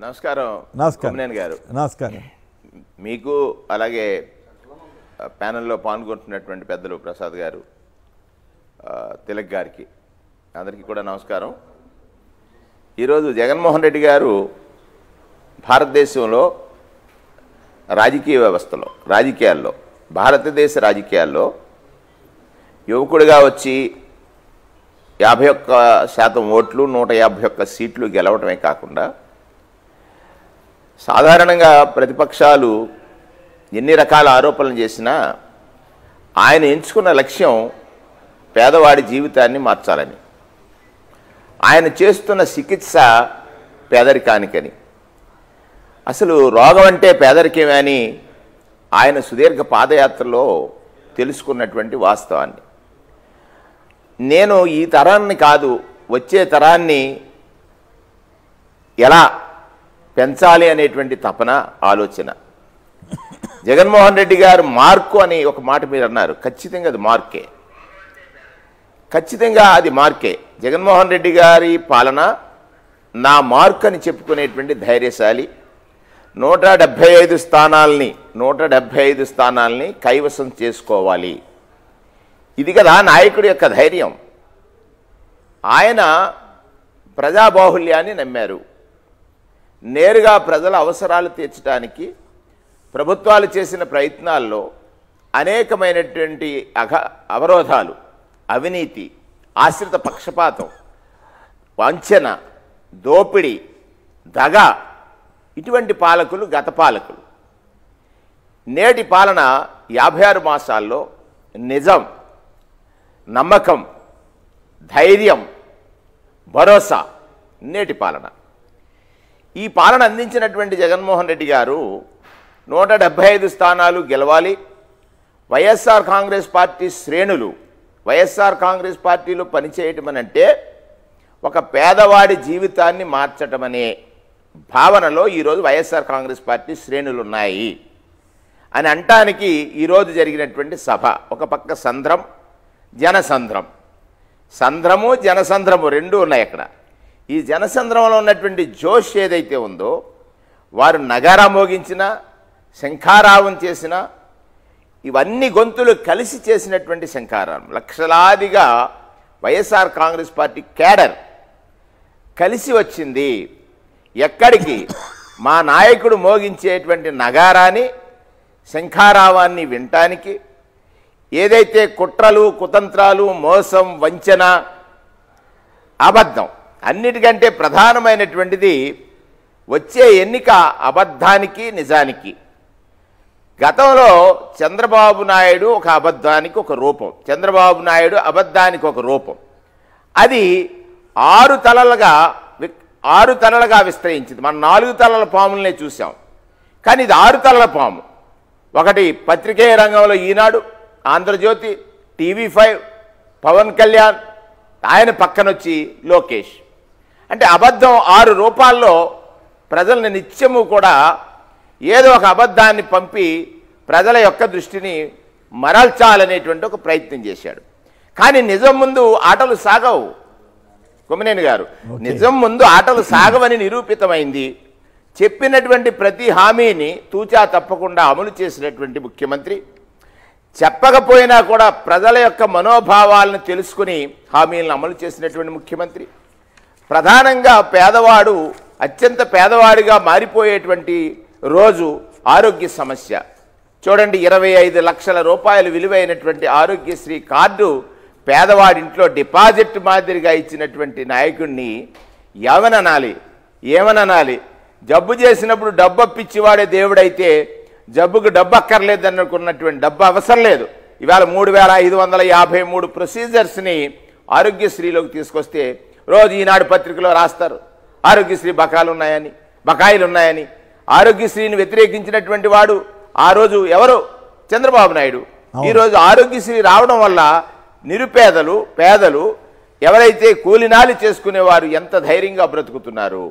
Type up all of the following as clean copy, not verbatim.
నమస్కారం. నమస్కారం గారు. నమస్కారం మీకు అలాగే ప్యానెల్లో పాల్గొంటున్నటువంటి పెద్దలు ప్రసాద్ గారు, తిలక్ గారికి అందరికీ కూడా నమస్కారం. ఈరోజు జగన్మోహన్ రెడ్డి గారు భారతదేశంలో రాజకీయ వ్యవస్థలో భారతదేశ రాజకీయాల్లో యువకుడిగా వచ్చి 51% ఓట్లు 151 సీట్లు గెలవటమే కాకుండా సాధారణంగా ప్రతిపక్షాలు ఎన్ని రకాల ఆరోపణలు చేసినా ఆయన ఎంచుకున్న లక్ష్యం పేదవాడి జీవితాన్ని మార్చాలని, ఆయన చేస్తున్న చికిత్స పేదరికానికని, అసలు రోగం అంటే పేదరికమే అని ఆయన సుదీర్ఘ పాదయాత్రలో తెలుసుకున్నటువంటి వాస్తవాన్ని, నేను ఈ తరాన్ని కాదు వచ్చే తరాన్ని ఎలా పెంచాలి అనేటువంటి తపన ఆలోచన. జగన్మోహన్ రెడ్డి గారు మార్కు అని ఒక మాట మీరు అన్నారు, ఖచ్చితంగా అది మార్కే, ఖచ్చితంగా అది మార్కే. జగన్మోహన్ రెడ్డి గారి పాలన నా మార్క్ అని చెప్పుకునేటువంటి ధైర్యశాలి. 175 స్థానాల్ని కైవసం చేసుకోవాలి, ఇది కదా నాయకుడి యొక్క ధైర్యం. ఆయన ప్రజాబాహుల్యాన్ని నమ్మారు. నేరుగా ప్రజల అవసరాలు తీర్చడానికి ప్రభుత్వాలు చేసిన ప్రయత్నాల్లో అనేకమైనటువంటి అవరోధాలు, అవినీతి, ఆశ్రిత పక్షపాతం, వంచన, దోపిడీ, దగ, ఇటువంటి పాలకులు గత పాలకులు. నేటి పాలన 56 మాసాల్లో నిజం, నమ్మకం, ధైర్యం, భరోసా, నేటి పాలన. ఈ పాలన అందించినటువంటి జగన్మోహన్ రెడ్డి గారు 175 స్థానాలు గెలవాలి. వైఎస్ఆర్ కాంగ్రెస్ పార్టీ శ్రేణులు వైఎస్ఆర్ కాంగ్రెస్ పార్టీలో పనిచేయటం అంటే ఒక పేదవాడి జీవితాన్ని మార్చటమనే భావనలో ఈరోజు వైఎస్ఆర్ కాంగ్రెస్ పార్టీ శ్రేణులు ఉన్నాయి అని అంటానికి ఈరోజు జరిగినటువంటి సభ ఒక పక్క సంద్రం, జనసంద్రం. సంద్రము జనసంద్రము రెండూ ఉన్నాయి అక్కడ. ఈ జనసంద్రంలో ఉన్నటువంటి జోష్ ఏదైతే ఉందో, వారు నగారా మోగించినా, శంఖారావం చేసినా, ఇవన్నీ గొంతులు కలిసి చేసినటువంటి శంఖారావం. లక్షలాదిగా వైఎస్ఆర్ కాంగ్రెస్ పార్టీ కేడర్ కలిసి వచ్చింది. ఎక్కడికి? మా నాయకుడు మోగించేటువంటి నగారాన్ని, శంఖారావాన్ని వినటానికి. ఏదైతే కుట్రలు, కుతంత్రాలు, మోసం, వంచన, అబద్ధం, అన్నిటికంటే ప్రధానమైనటువంటిది వచ్చే ఎన్నిక అబద్ధానికి, నిజానికి. గతంలో చంద్రబాబు నాయుడు ఒక అబద్ధానికి ఒక రూపం, చంద్రబాబు నాయుడు అబద్ధానికి ఒక రూపం. అది 6 తలలుగా విస్తరించింది. మనం 4 తలల పాములనే చూసాం, కానీ ఇది 6 తలల పాము. ఒకటి పత్రికేయ రంగంలో ఈనాడు, ఆంధ్రజ్యోతి, TV5, పవన్ కళ్యాణ్, ఆయన పక్కనొచ్చి లోకేష్. అంటే అబద్ధం 6 రూపాల్లో ప్రజల్ని నిత్యము కూడా ఏదో ఒక అబద్ధాన్ని పంపి ప్రజల యొక్క దృష్టిని మరల్చాలనేటువంటి ఒక ప్రయత్నం చేశాడు. కానీ నిజం ముందు ఆటలు సాగవు కొమ్మినేని గారు, నిజం ముందు ఆటలు సాగవని నిరూపితమైంది. చెప్పినటువంటి ప్రతి హామీని తూచా తప్పకుండా అమలు చేసినటువంటి ముఖ్యమంత్రి, చెప్పకపోయినా కూడా ప్రజల యొక్క మనోభావాలను తెలుసుకుని హామీలను అమలు చేసినటువంటి ముఖ్యమంత్రి. ప్రధానంగా పేదవాడు అత్యంత పేదవాడిగా మారిపోయేటువంటి రోజు ఆరోగ్య సమస్య. చూడండి, 25 లక్షల రూపాయలు విలువైనటువంటి ఆరోగ్యశ్రీ కార్డు పేదవాడింట్లో డిపాజిట్ మాదిరిగా ఇచ్చినటువంటి నాయకుడిని ఏమననాలి? జబ్బు చేసినప్పుడు డబ్బు అప్పిచ్చివాడే దేవుడైతే జబ్బుకు డబ్బు అక్కర్లేదనుకున్నటువంటి డబ్బు అవసరం లేదు. ఇవాళ 3553 ప్రొసీజర్స్ని ఆరోగ్యశ్రీలోకి తీసుకొస్తే రోజు ఈనాడు పత్రికలో రాస్తారు ఆరోగ్యశ్రీ బకాయిలు ఉన్నాయని. ఆరోగ్యశ్రీని వ్యతిరేకించినటువంటి వాడు ఆ రోజు ఎవరు? చంద్రబాబు నాయుడు. ఈరోజు ఆరోగ్యశ్రీ రావడం వల్ల నిరుపేదలు, పేదలు, ఎవరైతే కూలినాలి చేసుకునేవారు ఎంత ధైర్యంగా బ్రతుకుతున్నారు.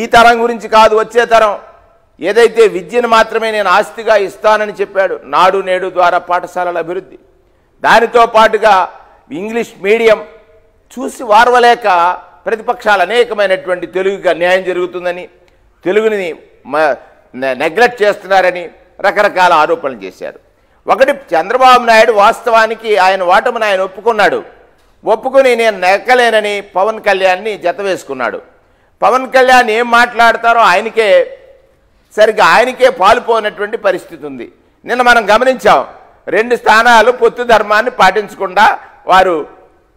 ఈ తరం గురించి కాదు, వచ్చే తరం. ఏదైతే విద్యను మాత్రమే నేను ఆస్తిగా ఇస్తానని చెప్పాడు, నాడు నేడు ద్వారా పాఠశాలల అభివృద్ధి, దానితో పాటుగా ఇంగ్లీష్ మీడియం చూసి వారవలేక ప్రతిపక్షాలు అనేకమైనటువంటి తెలుగుకి అన్యాయం జరుగుతుందని, తెలుగుని నెగ్లెక్ట్ చేస్తున్నారని రకరకాల ఆరోపణలు చేశారు. ఒకటి, చంద్రబాబు నాయుడు వాస్తవానికి ఆయన ఓటమిని ఆయన ఒప్పుకుని నేను నెక్కలేనని పవన్ కళ్యాణ్ని జత వేసుకున్నాడు. పవన్ కళ్యాణ్ ఏం మాట్లాడతారో ఆయనకే పాలుపోనటువంటి పరిస్థితి ఉంది. నిన్న మనం గమనించాం, 2 స్థానాలు పొత్తు ధర్మాన్ని పాటించకుండా వారు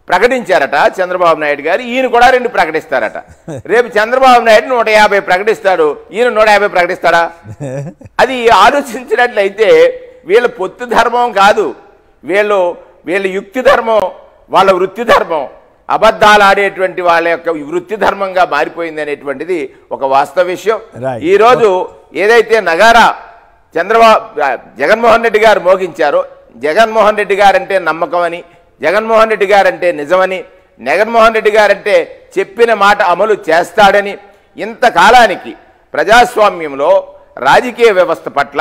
ప్రకటించారట చంద్రబాబు నాయుడు గారు. ఈయన కూడా 2 ప్రకటిస్తారట. రేపు చంద్రబాబు నాయుడు 150 ప్రకటిస్తాడు, ఈయన 150 ప్రకటిస్తాడా? అది ఆలోచించినట్లయితే వీళ్ళ పొత్తు ధర్మం కాదు, వీళ్ళ యుక్తి ధర్మం, వాళ్ళ వృత్తి ధర్మం, అబద్ధాలు ఆడేటువంటి వాళ్ళ యొక్క వృత్తి ధర్మంగా మారిపోయింది అనేటువంటిది ఒక వాస్తవ విషయం. ఈరోజు ఏదైతే నగారా జగన్మోహన్ రెడ్డి గారు మోగించారో, జగన్మోహన్ రెడ్డి గారంటే నమ్మకం అని, జగన్మోహన్ రెడ్డి గారంటే నిజమని, జగన్మోహన్ రెడ్డి గారంటే చెప్పిన మాట అమలు చేస్తాడని, ఇంతకాలానికి ప్రజాస్వామ్యంలో రాజకీయ వ్యవస్థ పట్ల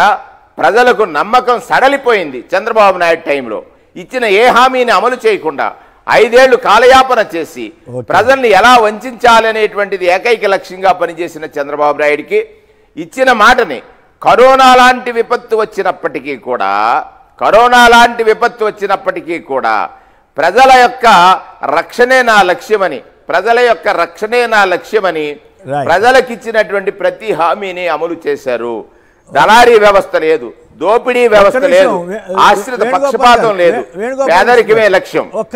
ప్రజలకు నమ్మకం సడలిపోయింది. చంద్రబాబు నాయుడు టైంలో ఇచ్చిన ఏ హామీని అమలు చేయకుండా 5 ఏళ్లు కాలయాపన చేసి ప్రజల్ని ఎలా వంచాలనేటువంటిది ఏకైక లక్ష్యంగా పనిచేసిన చంద్రబాబు నాయుడికి ఇచ్చిన మాటని కరోనా లాంటి విపత్తు వచ్చినప్పటికీ కూడా ప్రజల యొక్క రక్షణే నా లక్ష్యమని ప్రజలకిచ్చినటువంటి ప్రతి హామీని అమలు చేశారు. దళారీ వ్యవస్థ లేదు, దోపిడీ వ్యవస్థ లేదు, ఆశ్రిత పక్షపాతం లేదు, పేదరికమే లక్ష్యం.